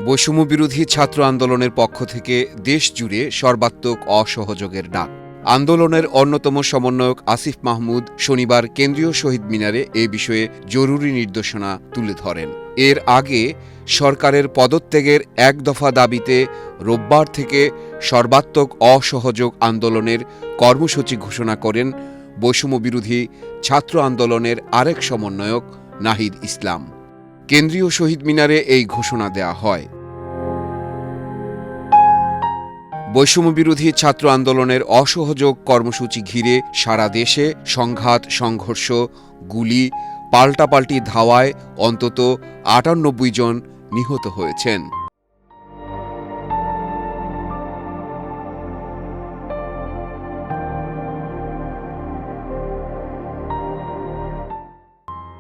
বৈষম্যবিরোধী ছাত্র আন্দোলনের পক্ষ থেকে দেশ জুড়ে সর্বাত্মক অসহযোগের ডাক। আন্দোলনের অন্যতম সমন্বয়ক আসিফ মাহমুদ শনিবার কেন্দ্রীয় শহীদ মিনারে এ বিষয়ে জরুরি নির্দেশনা তুলে ধরেন। এর আগে সরকারের পদত্যাগের এক দফা দাবিতে রোববার থেকে সর্বাত্মক অসহযোগ আন্দোলনের কর্মসূচি ঘোষণা করেন বৈষম্যবিরোধী ছাত্র আন্দোলনের আরেক সমন্বয়ক নাহিদ ইসলাম। কেন্দ্রীয় শহীদ মিনারে এই ঘোষণা দেয়া হয়। বৈষম্যবিরোধী ছাত্র আন্দোলনের অসহযোগ কর্মসূচি ঘিরে সারা দেশে সংঘাত, সংঘর্ষ, গুলি, পাল্টাপাল্টি ধাওয়ায় অন্তত ৯৮ জন নিহত হয়েছেন।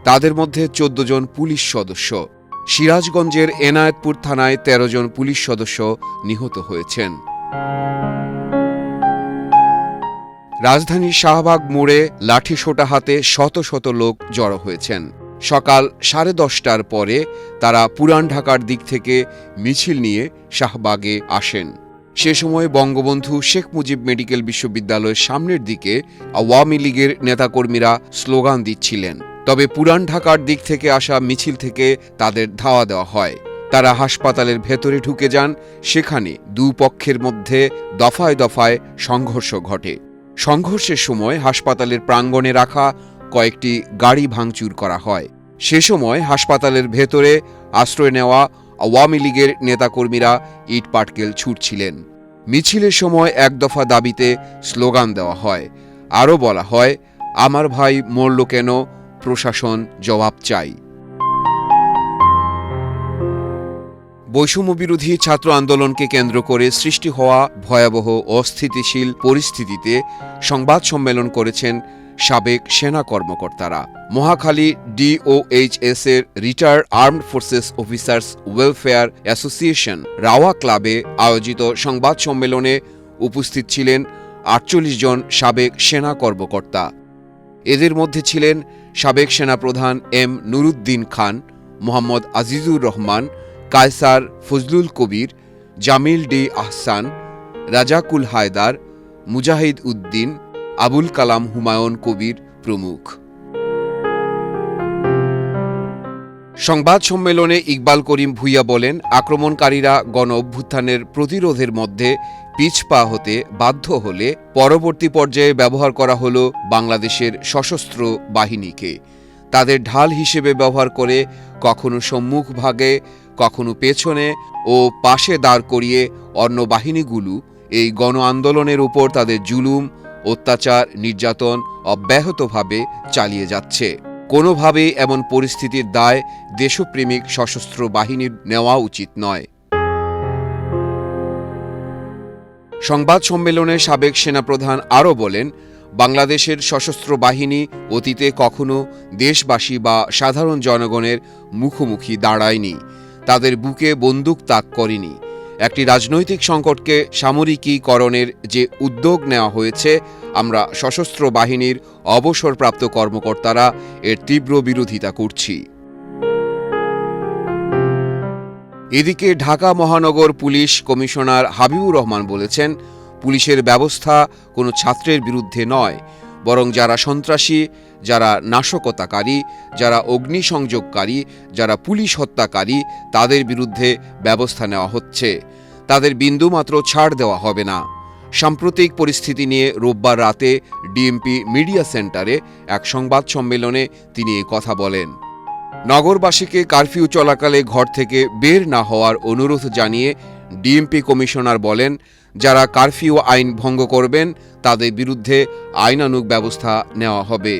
তাদের মধ্যে ১৪ জন পুলিশ সদস্য। সিরাজগঞ্জের এনায়েতপুর থানায় ১৩ জন পুলিশ সদস্য নিহত হয়েছেন। রাজধানীর শাহবাগ মোড়ে লাঠিসোঁটা হাতে শত শত লোক জড়ো হয়েছেন। সকাল 10:30টার পরে তারা পুরান ঢাকার দিক থেকে মিছিল নিয়ে শাহবাগে আসেন। সে সময় বঙ্গবন্ধু শেখ মুজিব মেডিকেল বিশ্ববিদ্যালয়ের সামনের দিকে আওয়ামী লীগের নেতাকর্মীরা স্লোগান দিচ্ছিলেন। তবে পুরান ঢাকার দিক থেকে আসা মিছিল থেকে তাদের ধাওয়া দেওয়া হয়। তারা হাসপাতালের ভেতরে ঢুকে যান। সেখানে দুপক্ষের মধ্যে দফায় দফায় সংঘর্ষ ঘটে। সংঘর্ষের সময় হাসপাতালের প্রাঙ্গণে রাখা কয়েকটি গাড়ি ভাঙচুর করা হয়। সে সময় হাসপাতালের ভেতরে আশ্রয় নেওয়া আওয়ামী লীগের নেতাকর্মীরা ইটপাটকেল ছুড়ছিলেন। মিছিলের সময় এক দফা দাবিতে স্লোগান দেওয়া হয়। আরও বলা হয়, আমার ভাই মরল কেন, প্রশাসন জবাব চাই। বৈষম্যবিরোধী ছাত্র আন্দোলনকে কেন্দ্র করে সৃষ্টি হওয়া ভয়াবহ অস্থিতিশীল পরিস্থিতিতে সংবাদ সম্মেলন করেছেন সাবেক সেনা কর্মকর্তারা। মহাখালী DOHS এর retired armed forces officers welfare association rava ক্লাবে আয়োজিত সংবাদ সম্মেলনে উপস্থিত ছিলেন ৪৮ জন সাবেক সেনা কর্মকর্তা। এদের মধ্যে ছিলেন সাবেক সেনাপ্রধান এম নুরুদ্দিন খান, মোহাম্মদ আজিজুর রহমান, কায়সার ফজলুল কবির, জামিল ডি আহসান, রাজাকুল হায়দার, মুজাহিদ উদ্দিন, আবুল কালাম হুমায়ুন কবির প্রমুখ। সংবাদ সম্মেলনে ইকবাল করিম ভূঁইয়া বলেন, আক্রমণকারীরা গণ অভ্যুত্থানের প্রতিরোধের মধ্যে পিছপা হতে বাধ্য হলে পরবর্তী পর্যায়ে ব্যবহার করা হলো বাংলাদেশের সশস্ত্র বাহিনীকে। তাদের ঢাল হিসেবে ব্যবহার করে কখনো সম্মুখভাগে, কখনো পেছনে ও পাশে দাঁড় করিয়ে অন্য বাহিনীগুলো এই গণ আন্দোলনের উপর তাদের জুলুম, অত্যাচার, নির্যাতন অব্যাহতভাবে চালিয়ে যাচ্ছে। কোনোভাবেই এমন পরিস্থিতির দায় দেশপ্রেমিক সশস্ত্র বাহিনীর নেওয়া উচিত নয়। সংবাদ সম্মেলনে সাবেক সেনাপ্রধান আরও বলেন, বাংলাদেশের সশস্ত্র বাহিনী অতীতে কখনো দেশবাসী বা সাধারণ জনগণের মুখোমুখি দাঁড়ায়নি, তাদের বুকে বন্দুক তাক করেনি। একটি রাজনৈতিক সংকটকে সামরিকীকরণের যে উদ্যোগ নেওয়া হয়েছে, আমরা সশস্ত্র বাহিনীর অবসরপ্রাপ্ত কর্মকর্তারা এর তীব্র বিরোধিতা করছি। এদিকে ঢাকা মহানগর পুলিশ কমিশনার হাবিবুর রহমান বলেছেন, পুলিশের ব্যবস্থা কোনো ছাত্রের বিরুদ্ধে নয়, বরং যারা সন্ত্রাসী, যারা নাশকতাকারী, যারা অগ্নিসংযোগকারী, যারা পুলিশ হত্যাকারী, তাদের বিরুদ্ধে ব্যবস্থা নেওয়া হচ্ছে। তাদের বিন্দুমাত্র ছাড় দেওয়া হবে না। সাম্প্রতিক পরিস্থিতি নিয়ে রোববার রাতে ডিএমপি মিডিয়া সেন্টারে এক সংবাদ সম্মেলনে তিনি এই কথা বলেন। নগরবাসীকে কারফিউ চলাকালে ঘর থেকে বের না হওয়ার অনুরোধ জানিয়ে ডিএমপি কমিশনার বলেন, যারা কারফিউ আইন ভঙ্গ করবেন তাদের বিরুদ্ধে আইনানুগ ব্যবস্থা নেওয়া হবে।